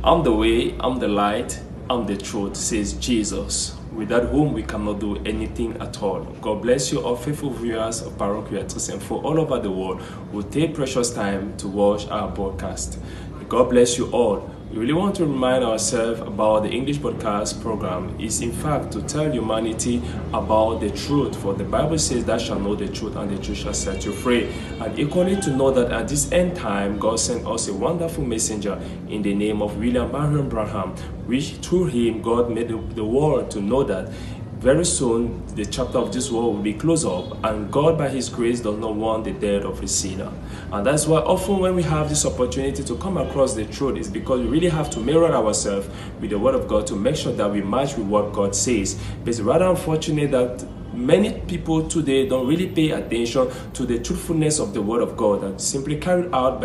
I'm the way, I'm the light, I'm the truth, says Jesus, without whom we cannot do anything at all. God bless you, all faithful viewers of Baroque Creators and for all over the world who take precious time to watch our broadcast. God bless you all. We really want to remind ourselves about the English podcast program is in fact to tell humanity about the truth, for the Bible says that shall know the truth and the truth shall set you free. And equally to know that at this end time God sent us a wonderful messenger in the name of William Marion Branham, which through him God made the world to know that very soon the chapter of this world will be closed up, and God by his grace does not want the death of a sinner. And that's why often when we have this opportunity to come across the truth, is because we really have to mirror ourselves with the word of God to make sure that we match with what God says. But it's rather unfortunate that many people today don't really pay attention to the truthfulness of the word of God and simply carried out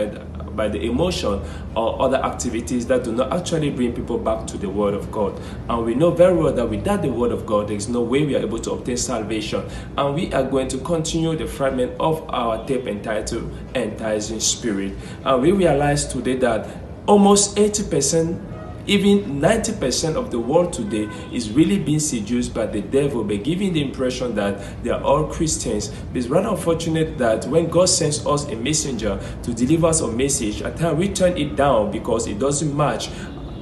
by the emotion or other activities that do not actually bring people back to the word of God. And we know very well that without the word of God, there is no way we are able to obtain salvation. And we are going to continue the fragment of our tape entitled Enticing Spirit. And we realize today that almost 80%, even 90% of the world today is really being seduced by the devil by giving the impression that they are all Christians. It's rather unfortunate that when God sends us a messenger to deliver us a message, at times we turn it down because it doesn't match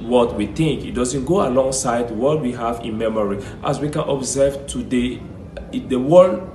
what we think. It doesn't go alongside what we have in memory. As we can observe today, the world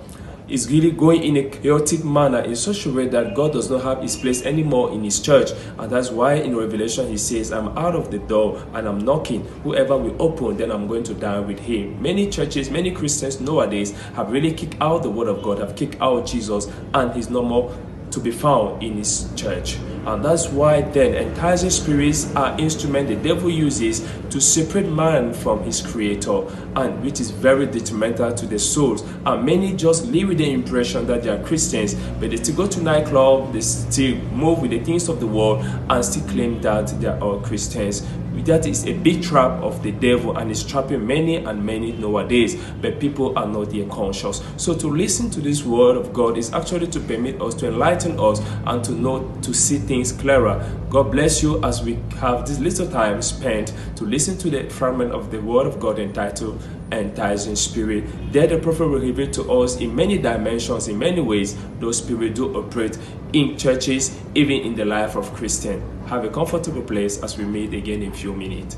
is really going in a chaotic manner in such a way that God does not have his place anymore in his church. And that's why in Revelation he says, I'm out of the door and I'm knocking. Whoever will open, then I'm going to dine with him. Many churches, many Christians nowadays have really kicked out the word of God, have kicked out Jesus, and he's no more to be found in his church. And that's why then enticing spirits are instruments the devil uses to separate man from his creator, and which is very detrimental to the souls. And many just live with the impression that they are Christians, but they still go to nightclub, they still move with the things of the world and still claim that they are all Christians. That is a big trap of the devil, and it's trapping many and many nowadays, but people are not yet conscious. So to listen to this word of God is actually to permit us, to enlighten us, and to know, to see things clearer. God bless you as we have this little time spent to listen to the fragment of the word of God entitled Enticing Spirit. There the prophet will reveal to us in many dimensions, in many ways, those spirits do operate in churches, even in the life of Christians. Have a comfortable place as we meet again in a few minutes.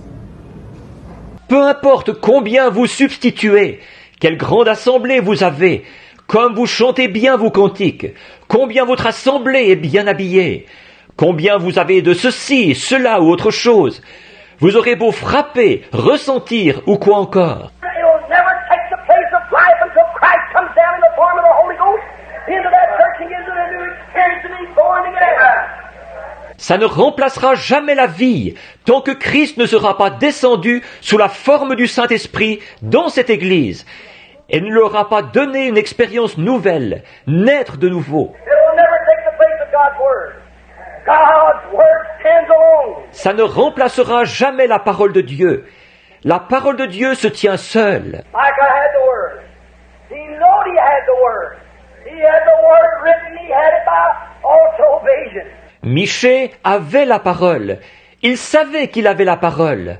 Peu importe combien vous substituez, quelle grande assemblée vous avez, comme vous chantez bien vos cantiques, combien votre assemblée est bien habillée, combien vous avez de ceci, cela ou autre chose, vous aurez beau frapper, ressentir ou quoi encore. It'll never take the place of life until Christ comes down in the form of the Holy Ghost into that church and gives it a new experience and he's born again. Ça ne remplacera jamais la vie tant que Christ ne sera pas descendu sous la forme du Saint-Esprit dans cette Église et ne leur aura pas donné une expérience nouvelle, naître de nouveau. It'll never take the place of God's Word. God's Word stands alone. Ça ne remplacera jamais la parole de Dieu. La parole de Dieu se tient seule. Micah had the Word. He knew he had the Word. He had the Word written. He had it by also vision. Michée avait la parole. Il savait qu'il avait la parole.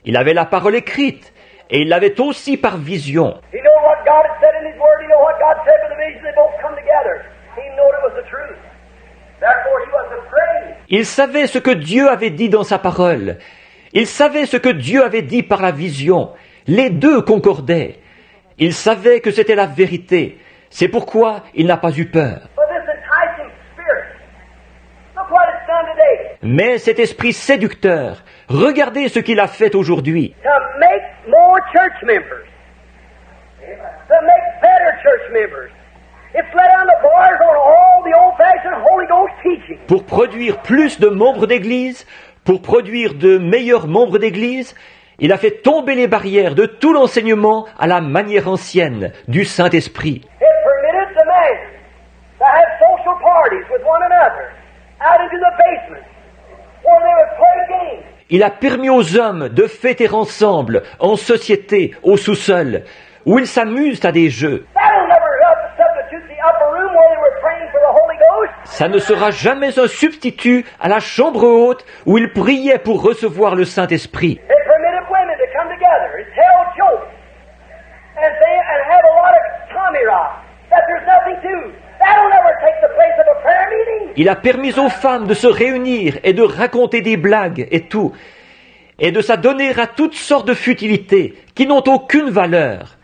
Il avait la parole écrite. Et il l'avait aussi par vision. He knew what God had said in His Word. He knew what God said by the vision. They both come together. He knew it was the truth. Therefore, he was afraid. Il savait ce que Dieu avait dit dans sa parole. Il savait ce que Dieu avait dit par la vision. Les deux concordaient. Il savait que c'était la vérité. C'est pourquoi il n'a pas eu peur. But this enticing spirit, look what it's done today. Mais cet esprit séducteur, regardez ce qu'il a fait aujourd'hui. To make more church members. To make better church members. It's let down the bars on all the old-fashioned Holy Ghost teaching. Pour produire plus de membres d'église, pour produire de meilleurs membres d'église, il a fait tomber les barrières de tout l'enseignement à la manière ancienne du Saint-Esprit. It permitted the man to have social parties with one another out into the basement where they would play games. Il a permis aux hommes de fêter ensemble, en société, au sous-sol, où ils s'amusent à des jeux. That'll never substitute the upper room where they were praying for the Holy Ghost. Ça ne sera jamais un substitut à la chambre haute où ils priaient pour recevoir le Saint-Esprit. It permitted women to come together and tell jokes and have a lot of Tommy rock that there's nothing to. That'll never take the place of a prayer meeting. Il a permis aux femmes de se réunir et de raconter des blagues et tout, et de s'adonner à toutes sortes de futilités qui n'ont aucune valeur.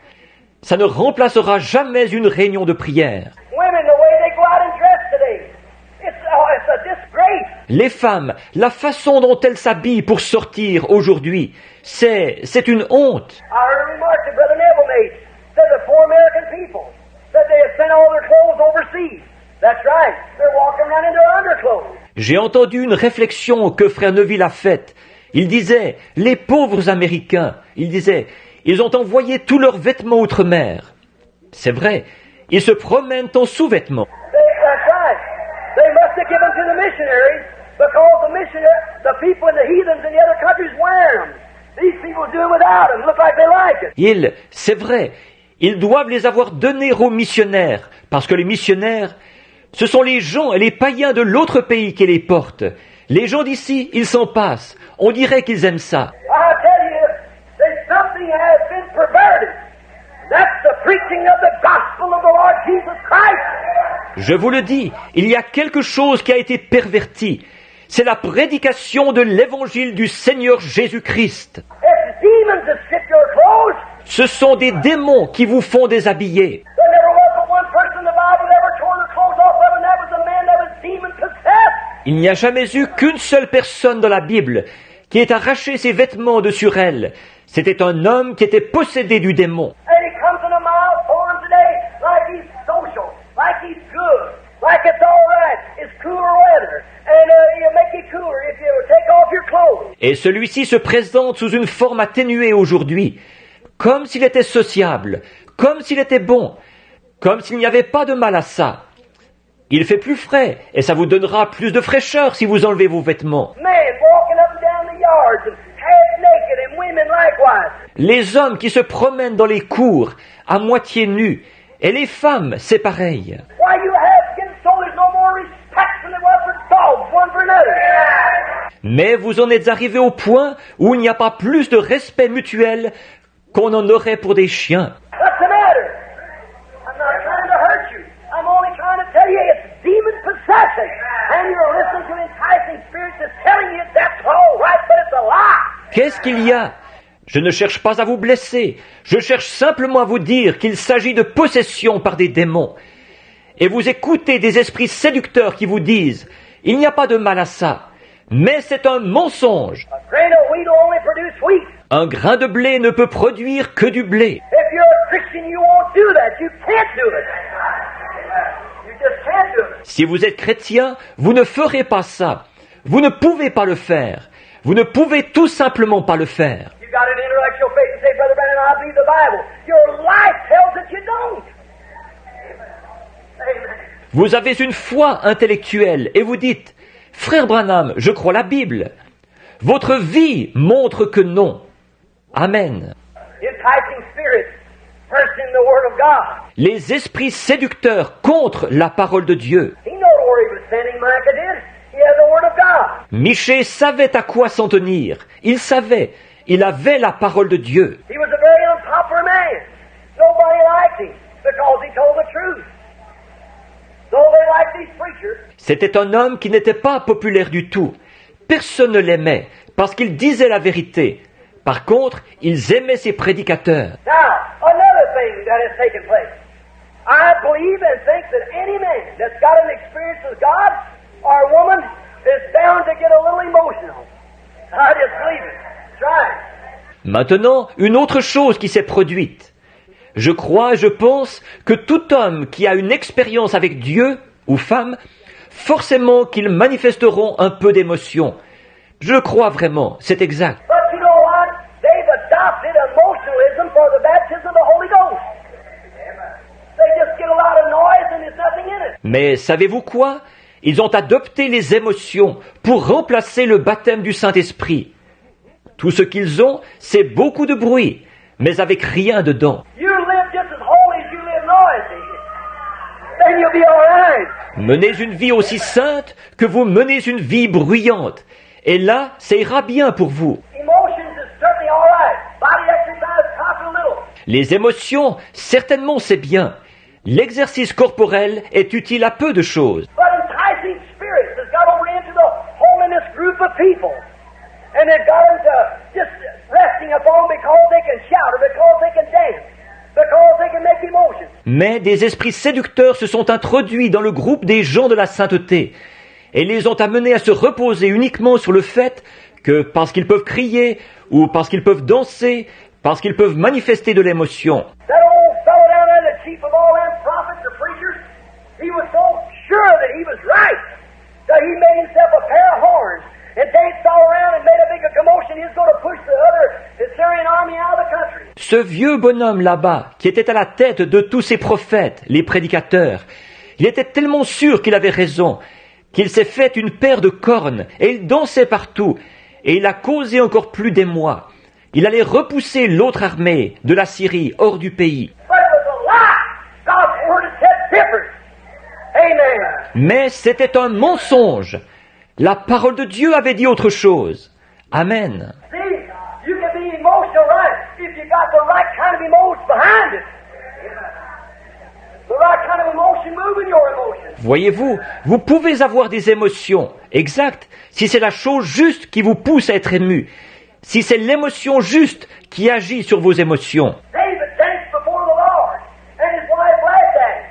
Ça ne remplacera jamais une réunion de prière. Women, the way they go out and dress today, it's a disgrace. Les femmes, la façon dont elles s'habillent pour sortir aujourd'hui, c'est une honte. I heard a remark that Brother Neville made. Said the poor American people said they had sent all their clothes overseas. That's right. They're walking around in their underclothes. J'ai entendu une réflexion que Frère Neville a faite. Il disait, les pauvres Américains, ils ont envoyé tous leurs vêtements outre-mer. C'est vrai, ils se promènent en sous-vêtements. That's right. They must have given to the missionaries because the people in the heathens in the other countries wearing them. These people do it without them. Look like they like it. C'est vrai, ils doivent les avoir donnés aux missionnaires, parce que les missionnaires, ce sont les gens et les païens de l'autre pays qui les portent. Les gens d'ici, ils s'en passent. On dirait qu'ils aiment ça. I tell you, that something has been perverted. That's the preaching of the gospel of the Lord Jesus Christ. Je vous le dis, il y a quelque chose qui a été perverti. C'est la prédication de l'évangile du Seigneur Jésus-Christ. It's demons that strip your clothes. Ce sont des démons qui vous font déshabiller. There never was but one person in the Bible that ever tore their clothes off of, and that was a man that was demon-possessed. Il n'y a jamais eu qu'une seule personne dans la Bible qui ait arraché ses vêtements de sur elle. C'était un homme qui était possédé du démon. And he comes in a mild form today like he's social, like he's good, like it's all right, it's cooler weather, and he'll make you cooler if you take off your clothes. Et celui-ci se présente sous une forme atténuée aujourd'hui, comme s'il était sociable, comme s'il était bon, comme s'il n'y avait pas de mal à ça. Il fait plus frais, et ça vous donnera plus de fraîcheur si vous enlevez vos vêtements. Men walking up and down the yards and half naked, and women likewise. Les hommes qui se promènent dans les cours, à moitié nus, et les femmes, c'est pareil. Why you have getting so there's no more respect than there was for dogs, one for another. Mais vous en êtes arrivés au point où il n'y a pas plus de respect mutuel qu'on en aurait pour des chiens. What's the matter? I'm not trying to hurt you. I'm only trying to tell you it's demon possession. And you're listening to enticing spirits that's telling you that's all right, but it's a lie. Qu'est-ce qu'il y a? Je ne cherche pas à vous blesser. Je cherche simplement à vous dire qu'il s'agit de possession par des démons. Et vous écoutez des esprits séducteurs qui vous disent « Il n'y a pas de mal à ça. » Mais c'est un mensonge. A grain of wheat will only produce wheat. Un grain de blé ne peut produire que du blé. If you're a Christian, you won't do that. You can't do it. You just can't do it. Si vous êtes chrétien, vous ne ferez pas ça. Vous ne pouvez pas le faire. Vous ne pouvez tout simplement pas le faire. You got an intellectual faith and say, Brother Brandon, I believe the Bible. Your life tells that you don't. Amen. Vous avez une foi intellectuelle et vous dites « Frère Branham, je crois la Bible. » Votre vie montre que non. Amen. Enticing spirits, first in the Word of God. Les esprits séducteurs contre la parole de Dieu. He knowed where he was sending Micah did. He had the Word of God. Michée savait à quoi s'en tenir. Il savait. Il avait la parole de Dieu. He was a very unpopular man. Nobody liked him because he told the truth. Though they liked these preachers, C'était un homme qui n'était pas populaire du tout. Personne ne l'aimait parce qu'il disait la vérité. Par contre, ils aimaient ses prédicateurs. now, another thing that has taken place. I believe and think that any man that's got an experience with God or woman is bound to get a little emotional. I just believe it. Try it. Maintenant, une autre chose qui s'est produite. Je crois et je pense que tout homme qui a une expérience avec Dieu, ou femme, forcément qu'ils manifesteront un peu d'émotion. Je le crois vraiment, c'est exact. But you know what? They've adopted emotionalism for the baptism of the Holy Ghost. They just get a lot of noise and there's nothing in it. Mais savez-vous quoi? Ils ont adopté les émotions pour remplacer le baptême du Saint-Esprit. Tout ce qu'ils ont, c'est beaucoup de bruit, mais avec rien dedans. You live just as holy as you live noisy. They then you'll be all right. Menez une vie aussi sainte que vous menez une vie bruyante. Et là, ça ira bien pour vous. Emotions is certainly all right. Body exercise costs a little. Les émotions, certainement c'est bien. L'exercice corporel est utile à peu de choses. But enticing spirits has got over into the holiness group of people. And they've got them to just resting upon because they can shout or because they can dance, because they can make emotions. Mais des esprits séducteurs se sont introduits dans le groupe des gens de la sainteté et les ont amenés à se reposer uniquement sur le fait que parce qu'ils peuvent crier ou parce qu'ils peuvent danser, parce qu'ils peuvent manifester de l'émotion. That old fellow down there, the chief of all them prophets or preachers, he was so sure that he was right that he made himself a pair of horns and danced all around and made a big commotion. He was going to push the other Assyrian army out of the country. Ce vieux bonhomme là-bas, qui était à la tête de tous ces prophètes, les prédicateurs, il était tellement sûr qu'il avait raison, qu'il s'est fait une paire de cornes, et il dansait partout, et il a causé encore plus d'émoi. Il allait repousser l'autre armée de la Syrie hors du pays. But it was a lie. God's word has said different. Amen. Mais c'était un mensonge. La parole de Dieu avait dit autre chose. Amen. See, you can be emotional right if you got the right kind of emotion behind it. The right kind of emotion moving your emotions. Voyez-vous, vous pouvez avoir des émotions, exact, si c'est la chose juste qui vous pousse à être ému, si c'est l'émotion juste qui agit sur vos émotions. David danced before the Lord, and his wife laughed at him.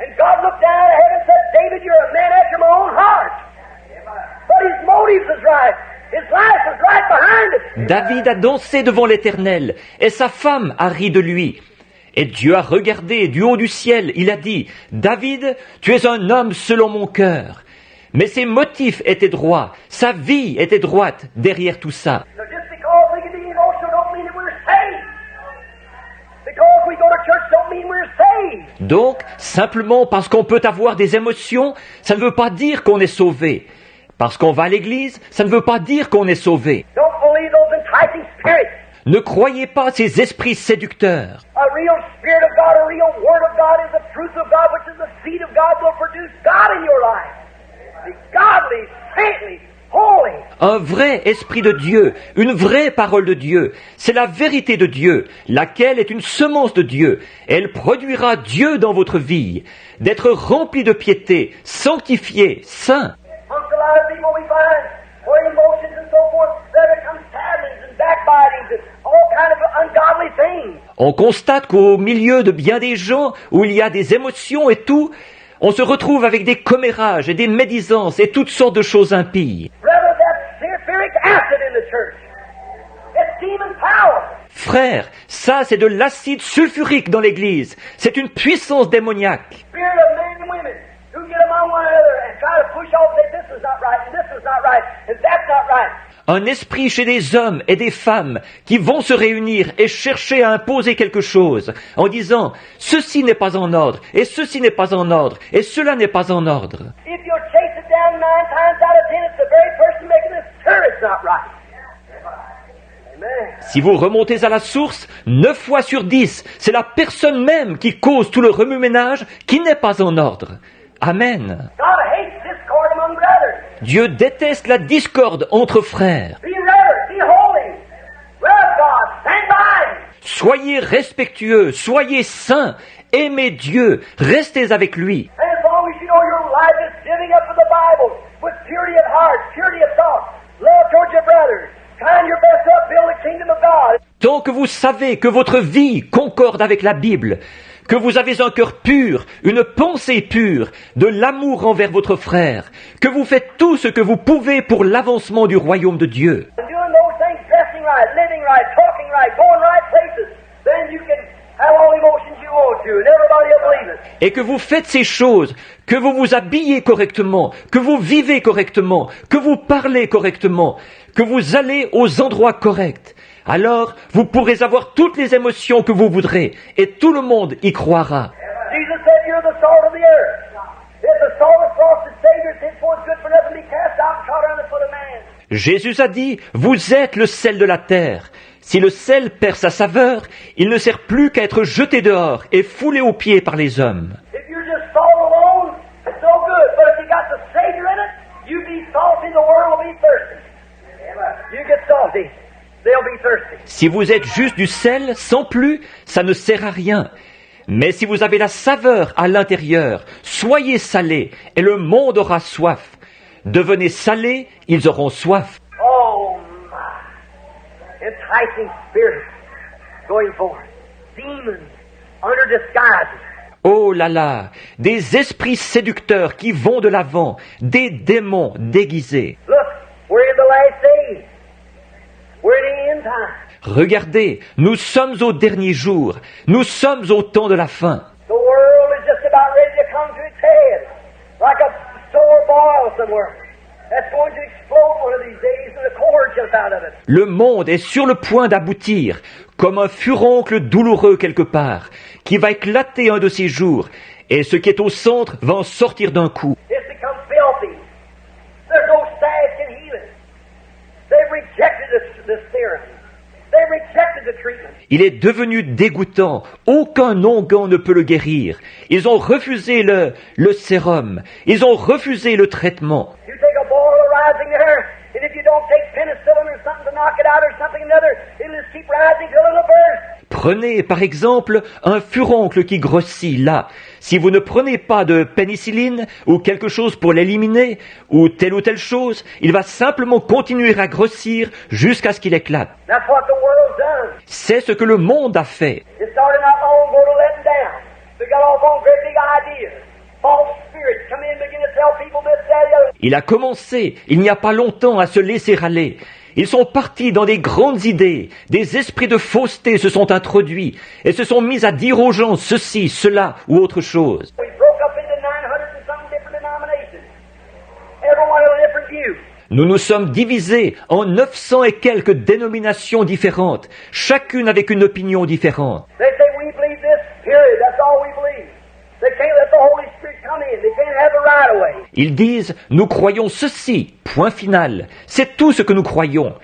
And God looked down out of heaven and said, David, you're a man after my own heart. But his motives is right. His life is right behind it. David a dansé devant l'Éternel, et sa femme a ri de lui. Et Dieu a regardé du haut du ciel, il a dit, « David, tu es un homme selon mon cœur. » Mais ses motifs étaient droits, sa vie était droite derrière tout ça. So just because we can be emotional don't mean that we're saved. Because we go to church don't mean we're saved. Donc, simplement parce qu'on peut avoir des émotions, ça ne veut pas dire qu'on est sauvé. Parce qu'on va à l'église, ça ne veut pas dire qu'on est sauvé. Don't believe those enticing spirits. Ne croyez pas ces esprits séducteurs. A real Spirit of God, a real Word of God is the truth of God, which is the seed of God, will produce God in your life. Be godly, saintly, holy. Un vrai esprit de Dieu, une vraie parole de Dieu, c'est la vérité de Dieu, laquelle est une semence de Dieu. Elle produira Dieu dans votre vie, d'être rempli de piété, sanctifié, saint. Amongst a lot of people we find where emotions and so forth, there becomes stabbings and backbitings and all kind of ungodly things. On constate qu'au milieu de bien des gens, où il y a des émotions et tout, on se retrouve avec des commérages et des médisances et toutes sortes de choses impies. Brother, that's sulfuric acid in the church. It's demon power. Frère, ça c'est de l'acide sulfurique dans l'église. C'est une puissance démoniaque. Spirit of men and women who get among one another and try to push off, say this is not right, and this is not right, and that's not right. Un esprit chez des hommes et des femmes qui vont se réunir et chercher à imposer quelque chose en disant « ceci n'est pas en ordre, et ceci n'est pas en ordre, et cela n'est pas en ordre If you'll chase it down 9 times out of 10, it's the very person making it sure it's not right. Amen. ». Si vous remontez à la source, 9 fois sur 10, c'est la personne même qui cause tout le remue-ménage qui n'est pas en ordre. Amen. God hates discord among brothers. Dieu déteste la discorde entre frères. Be reverent, be holy. Love God, stand by Him. Soyez respectueux, soyez saints, aimez Dieu, restez avec lui. And as long as you know your life is giving up for the Bible with purity of heart, purity of thought, love towards your brothers, trying your best to upbuild the kingdom of God. Tant que vous savez que votre vie concorde avec la Bible, que vous avez un cœur pur, une pensée pure, de l'amour envers votre frère, que vous faites tout ce que vous pouvez pour l'avancement du royaume de Dieu, And doing those things, dressing right, living right, talking right, going right places, then you can have all the emotions you want to, and everybody will believe it. et que vous faites ces choses, que vous vous habillez correctement, que vous vivez correctement, que vous parlez correctement, que vous allez aux endroits corrects, alors vous pourrez avoir toutes les émotions que vous voudrez, et tout le monde y croira. Jesus said, you're the salt of the earth. If the salt is lost its Savior, it's henceforth good for nothing, be cast out and trodden under the foot of man. Jésus a dit, vous êtes le sel de la terre. Si le sel perd sa saveur, il ne sert plus qu'à être jeté dehors et foulé aux pieds par les hommes. If you're just salt alone, salty, they'll be thirsty. Si vous êtes juste du sel, sans plus, ça ne sert à rien. Mais si vous avez la saveur à l'intérieur, soyez salés, et le monde aura soif. Devenez salés, ils auront soif. Oh my! Enticing spirits going forth. Demons under disguises. Oh là là, des esprits séducteurs qui vont de l'avant, des démons déguisés. Look, we're in the last days. We're in the end time. Regardez, nous sommes au dernier jour, nous sommes au temps de la fin. The world is just about ready to come to its head, like a sore boil somewhere. That's going to explode one of these days and the cord jumps out of it. Le monde est sur le point d'aboutir, comme un furoncle douloureux quelque part, qui va éclater un de ces jours, et ce qui est au centre va en sortir d'un coup. It's become filthy. There's no staff can heal it. They've rejected the serum. They've rejected the treatment. Il est devenu dégoûtant, aucun onguent ne peut le guérir. Ils ont refusé le sérum, ils ont refusé le traitement. You take a boil arising there, and if you don't take penicillin or something to knock it out or something another, it'll just keep rising till it'll burst. Prenez par exemple un furoncle qui grossit là. Si vous ne prenez pas de pénicilline ou quelque chose pour l'éliminer, ou telle chose, il va simplement continuer à grossir jusqu'à ce qu'il éclate. That's what the world's done. C'est ce que le monde a fait. It started not long ago to let them down. They got off on great big ideas. False spirits come in and begin to tell people this, that, the other. Il a commencé, il n'y a pas longtemps, à se laisser aller. Ils sont partis dans des grandes idées, des esprits de fausseté se sont introduits et se sont mis à dire aux gens ceci, cela ou autre chose. We broke up into 900 and some different denominations. Everyone had a different view. Nous nous sommes divisés en 900 et quelques dénominations différentes, chacune avec une opinion différente. They say we believe this, period. That's all we believe. They can't let the Holy Spirit come in. They can't have the right of way. Ils disent « Nous croyons ceci, point final. C'est tout ce que nous croyons. »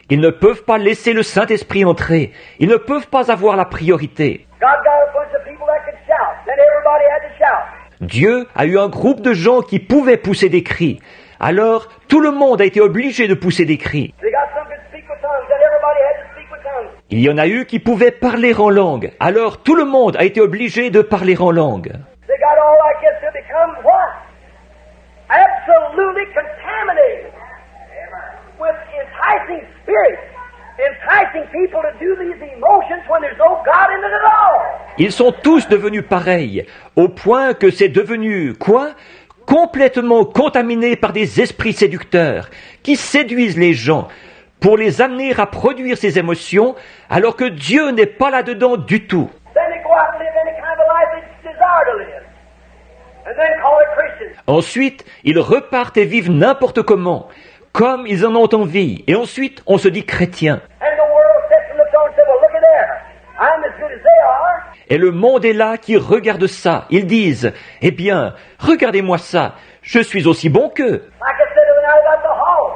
Ils ne peuvent pas laisser le Saint-Esprit entrer. Ils ne peuvent pas avoir la priorité. God got a bunch of people that could shout. Then everybody had to shout. Dieu a eu un groupe de gens qui pouvaient pousser des cris. Alors, tout le monde a été obligé de pousser des cris. They got some could speak with tongues. Then everybody had to speak with tongues. Il y en a eu qui pouvaient parler en langue. Alors, tout le monde a été obligé de parler en langue. They got all I guess to become what? Absolutely contaminated with enticing spirits, enticing people to do these emotions when there's no God in it at all. Ils sont tous devenus pareils, au point que c'est devenu, quoi ? Complètement contaminé par des esprits séducteurs, qui séduisent les gens, pour les amener à produire ces émotions, alors que Dieu n'est pas là-dedans du tout. Then they go out and live any kind of life they desire to live. And then call it Christian. Ensuite, ils repartent et vivent n'importe comment, comme ils en ont envie, et ensuite on se dit chrétien. And the world sits and looks on and says, well, look at there. I'm as good as they are. Et le monde est là qui regarde ça. Ils disent, eh bien, regardez-moi ça, je suis aussi bon qu'eux. Like I said the other night about the hog,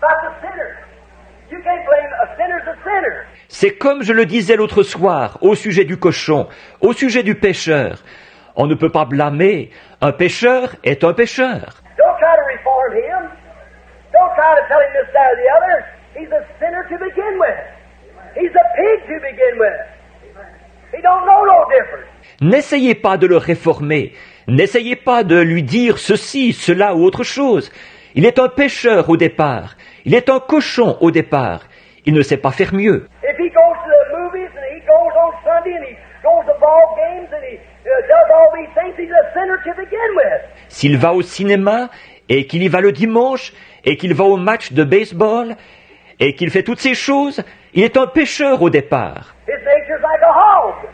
about the sinner. You can't blame a sinner's a sinner. C'est comme je le disais l'autre soir, au sujet du cochon, au sujet du pécheur. On ne peut pas blâmer, un pécheur est un pécheur. Don't try to reform him. Don't try to tell him this, that, or the other. He's a sinner to begin with. He's a pig to begin with. He don't know no difference. N'essayez pas de le réformer, n'essayez pas de lui dire ceci, cela ou autre chose. Il est un pécheur au départ, il est un cochon au départ, il ne sait pas faire mieux. If he goes to the movies and he goes on Sunday and he goes to ball games and he does all these things, he's a sinner to begin with. S'il va au cinéma et qu'il y va le dimanche et qu'il va au match de baseball et qu'il fait toutes ces choses, il est un pécheur au départ. His nature's like a hog.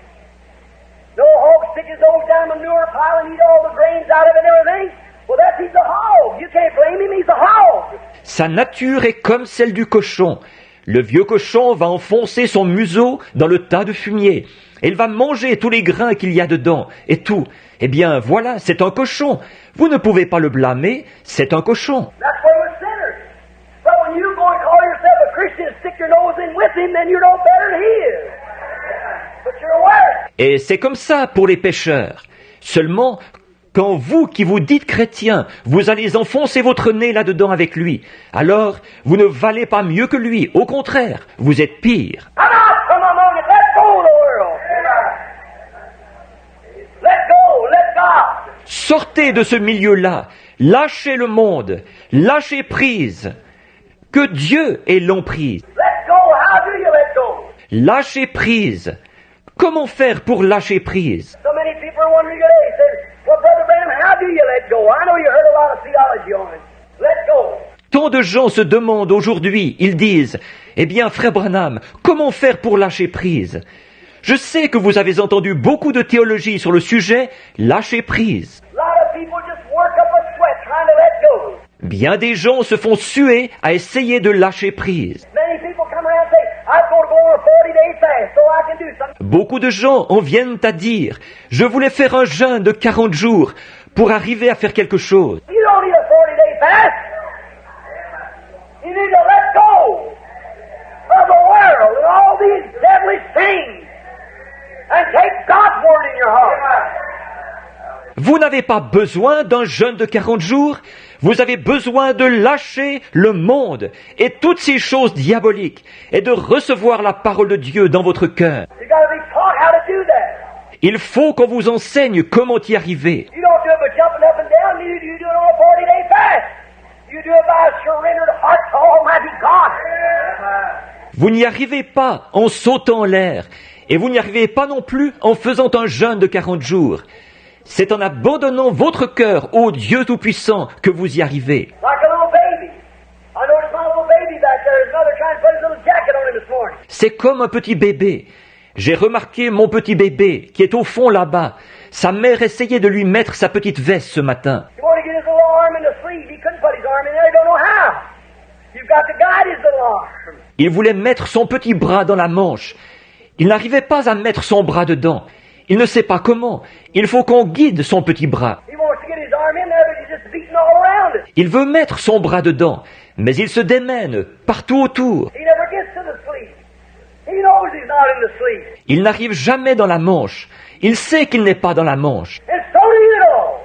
No hog stick his nose down the manure pile and eat all the grains out of it and everything. Well, he's a hog. You can't blame him, he's a hog. Sa nature est comme celle du cochon. Le vieux cochon va enfoncer son museau dans le tas de fumier. Et il va manger tous les grains qu'il y a dedans, et tout. Eh bien, voilà, c'est un cochon. Vous ne pouvez pas le blâmer, c'est un cochon. That's where we're sinners. But when you go and call yourself a Christian and stick your nose in with him, then you're no better than he is. But you're aware. Et c'est comme ça pour les pécheurs. Seulement, quand vous qui vous dites chrétiens, vous allez enfoncer votre nez là-dedans avec lui, alors vous ne valez pas mieux que lui, au contraire, vous êtes pire. Come out from among it. Let go of the world. Let go. Let God. Sortez de ce milieu-là, lâchez le monde, lâchez prise, que Dieu ait l'emprise. Let go. How do you let go? Lâchez prise. Comment faire pour lâcher prise? So many people are wondering today. Say, well, Brother Branham, how do you let go? I know you heard a lot of theology on it. Let go. Tant de gens se demandent aujourd'hui, ils disent, eh bien, frère Branham, comment faire pour lâcher prise? Je sais que vous avez entendu beaucoup de théologie sur le sujet, lâcher prise. A lot of people just work up a sweat trying to let go. Bien des gens se font suer à essayer de lâcher prise. Many people come around and say, I'm going to go on a 40-day fast so I can do something. Beaucoup de gens en viennent à dire, je voulais faire un jeûne de 40 jours pour arriver à faire quelque chose. You don't need a 40-day fast. You need to let go of the world and all these devilish things and take God's word in your heart. Vous n'avez pas besoin d'un jeûne de 40 jours, vous avez besoin de lâcher le monde et toutes ces choses diaboliques et de recevoir la parole de Dieu dans votre cœur. You got to be taught how to do that. Il faut qu'on vous enseigne comment y arriver. You don't do it by jumping up and down, neither do you do it on a 40-day fast. You do it by a surrendered heart to Almighty God. Vous n'y arrivez pas en sautant en l'air et vous n'y arrivez pas non plus en faisant un jeûne de 40 jours. C'est en abandonnant votre cœur au Dieu Tout-Puissant que vous y arrivez. Like a little baby. I noticed my little baby back there. His mother trying to put his little jacket on him this morning. C'est comme un petit bébé. J'ai remarqué mon petit bébé qui est au fond là-bas. Sa mère essayait de lui mettre sa petite veste ce matin. He wanted to get his little arm in the sleeve. He couldn't put his arm in there. He don't know how. You've got to guide his little arm. Il voulait mettre son petit bras dans la manche. Il n'arrivait pas à mettre son bras dedans. Il ne sait pas comment. Il faut qu'on guide son petit bras. He wants to get his arm in there, but he's just beating all around it. Il veut mettre son bras dedans, mais il se démène partout autour. He never gets to the sleeve. He knows he's not in the sleeve. Il n'arrive jamais dans la manche. Il sait qu'il n'est pas dans la manche. And so do you know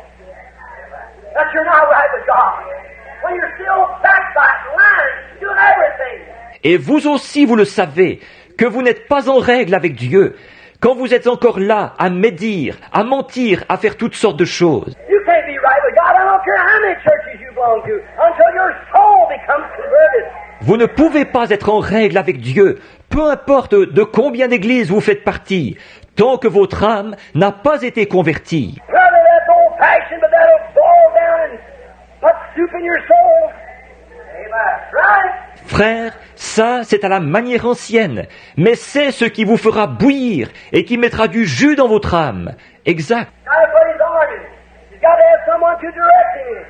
that you're not right with God. When you're still backbiting, lying, doing everything. Et vous aussi, vous le savez, que vous n'êtes pas en règle avec Dieu. Quand vous êtes encore là à médire, à mentir, à faire toutes sortes de choses. You can't be right with God. I don't care how many churches you belong to until your soul becomes converted. Vous ne pouvez pas être en règle avec Dieu, peu importe de combien d'églises vous faites partie, tant que votre âme n'a pas été convertie. Brother, that's old-fashioned, but that'll boil down and put soup in your soul. Amen. Right? Frère, ça c'est à la manière ancienne, mais c'est ce qui vous fera bouillir et qui mettra du jus dans votre âme. Exact. How to put his arm in. He's got to have someone to direct him in.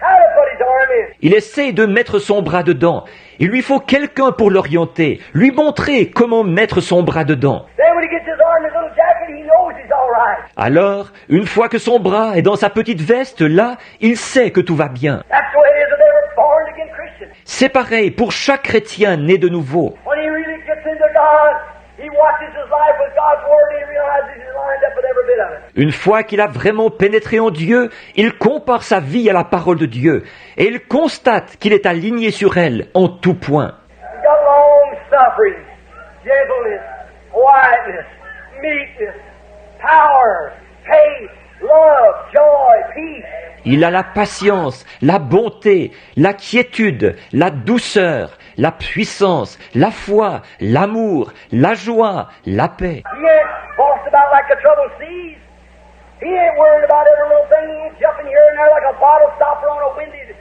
How to put his arm in. Il essaie de mettre son bras dedans. Il lui faut quelqu'un pour l'orienter, lui montrer comment mettre son bras dedans. Then when he gets his arm in his little jacket, he knows he's all right. Alors, une fois que son bras est dans sa petite veste, là, il sait que tout va bien. That's the way it is with every born-again Christian. C'est pareil pour chaque chrétien né de nouveau. When he really gets into God, he watches his life with God's Word and he realizes he's lined up with every bit of it. Une fois qu'il a vraiment pénétré en Dieu, il compare sa vie à la parole de Dieu et il constate qu'il est aligné sur elle en tout point. He's got long-suffering, gentleness, quietness, meekness, power, faith, love, joy, peace. Il a la patience, la bonté, la quiétude, la douceur, la puissance, la foi, l'amour, la joie, la paix. He ain't tossed about like the troubled seas. He ain't worried about every little thing. He ain't jumping here and there like a bottle stopper on a windy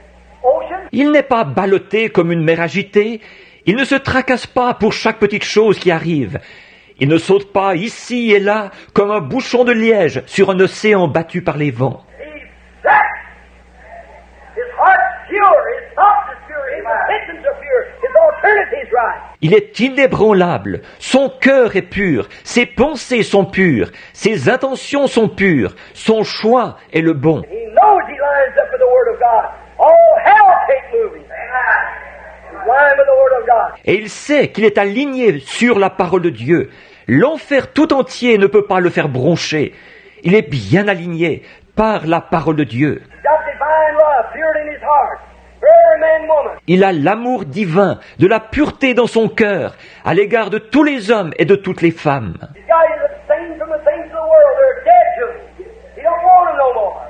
ocean. Il n'est pas ballotté comme une mer agitée. Il ne se tracasse pas pour chaque petite chose qui arrive. Il ne saute pas ici et là comme un bouchon de liège sur un océan battu par les vents. He's set. His heart's pure. His thoughts is pure. His intentions are pure. His alternative's right. Il est inébranlable, son cœur est pur, ses pensées sont pures, ses intentions sont pures, son choix est le bon. He knows he lines up with the Word of God. All hell take moving. He's lined with the Word of God. Et il sait qu'il est aligné sur la parole de Dieu. L'enfer tout entier ne peut pas le faire broncher. Il est bien aligné. par la parole de Dieu. He's got divine love pure in his heart for every man and woman. Il a l'amour divin, de la pureté dans son cœur, à l'égard de tous les hommes et de toutes les femmes. He's got his abstain from the things of the world. They're dead to him. He don't want them no more.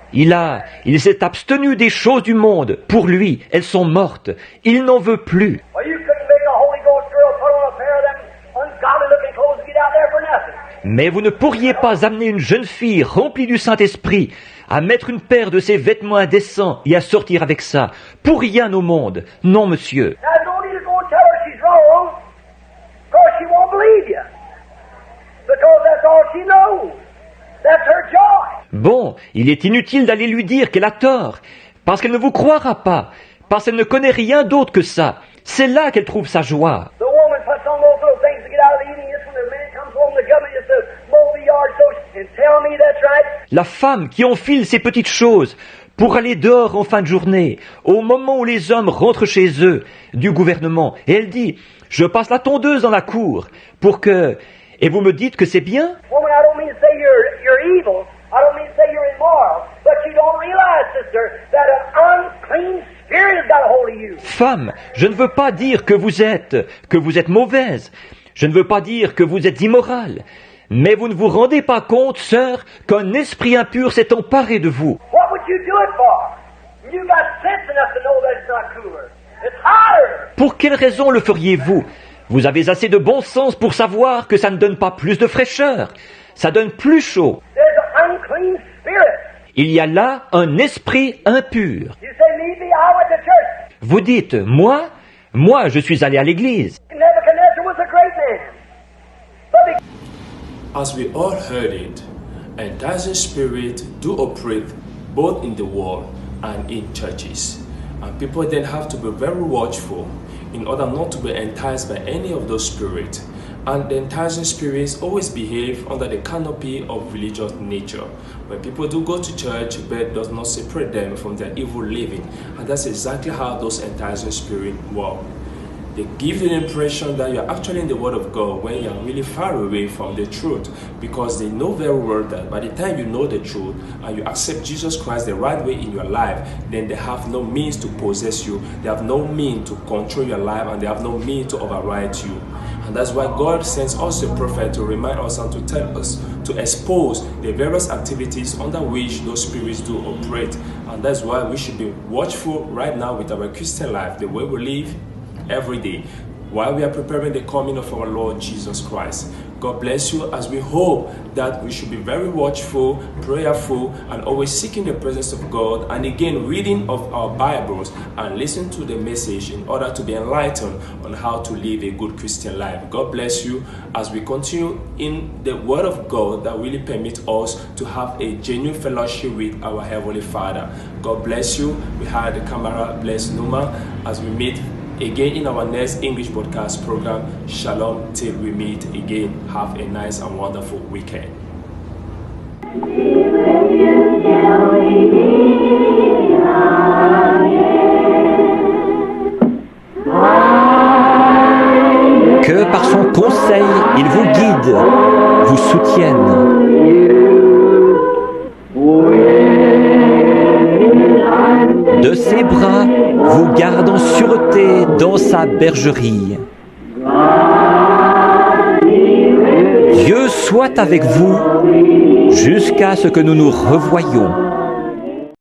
Il s'est abstenu des choses du monde. Pour lui, elles sont mortes. Il n'en veut plus. Well, you couldn't make a Holy Ghost girl put on a pair of them ungodly looking clothes and get out there for nothing. Mais vous ne pourriez pas amener une jeune fille remplie du Saint-Esprit à mettre une paire de ses vêtements indécents et à sortir avec ça. Pour rien au monde. Non, monsieur. Now, you don't need to go and tell her she's wrong, because she won't believe you. Because that's all she knows. That's her joy. Bon, il est inutile d'aller lui dire qu'elle a tort, parce qu'elle ne vous croira pas, parce qu'elle ne connaît rien d'autre que ça. C'est là qu'elle trouve sa joie. The woman puts on those little things to get out of the evening. It's when the man comes home, the government just says, mow the yard so, and tell me that's right. La femme qui enfile ces petites choses pour aller dehors en fin de journée, au moment où les hommes rentrent chez eux du gouvernement, et elle dit, je passe la tondeuse dans la cour pour que... Et vous me dites que c'est bien? Woman, I don't mean to say you're evil. I don't mean to say you're immoral. But you don't realize, sister, that an unclean spirit has got a hold of you. Femme, je ne veux pas dire que vous êtes mauvaise. Je ne veux pas dire que vous êtes immorale. Mais vous ne vous rendez pas compte, sœur, qu'un esprit impur s'est emparé de vous. What would you do it for? You got sense enough to know that it's not cooler. It's hotter. Pour quelle raison le feriez-vous? Vous avez assez de bon sens pour savoir que ça ne donne pas plus de fraîcheur. Ça donne plus chaud. There's an unclean spirit. Il y a là un esprit impur. You say, me, I went to church. Vous dites, moi, je suis allé à l'église. Nebuchadnezzar was a great man. But As we all heard it, enticing spirits do operate both in the world and in churches. And people then have to be very watchful in order not to be enticed by any of those spirits. And the enticing spirits always behave under the canopy of religious nature. When people do go to church, but it does not separate them from their evil living. And that's exactly how those enticing spirits work. They give you the impression that you're actually in the Word of God when you're really far away from the truth, because they know very well that by the time you know the truth and you accept Jesus Christ the right way in your life, then they have no means to possess you, they have no means to control your life, and they have no means to override you. And that's why God sends us a prophet to remind us and to tell us, to expose the various activities under which those spirits do operate. And that's why we should be watchful right now with our Christian life, the way we live every day, while we are preparing the coming of our Lord Jesus Christ. God bless you, as we hope that we should be very watchful, prayerful, and always seeking the presence of God, and again reading of our Bibles and listen to the message in order to be enlightened on how to live a good Christian life. God bless you as we continue in the Word of God that really permits us to have a genuine fellowship with our Heavenly Father. God bless you. We had the camera bless Numa as we meet again in our next English broadcast program. Shalom till we meet again. Have a nice and wonderful weekend. Que par son conseil, il vous guide, vous soutienne. De ses bras vous garde en sûreté dans sa bergerie. Dieu soit avec vous jusqu'à ce que nous nous revoyions.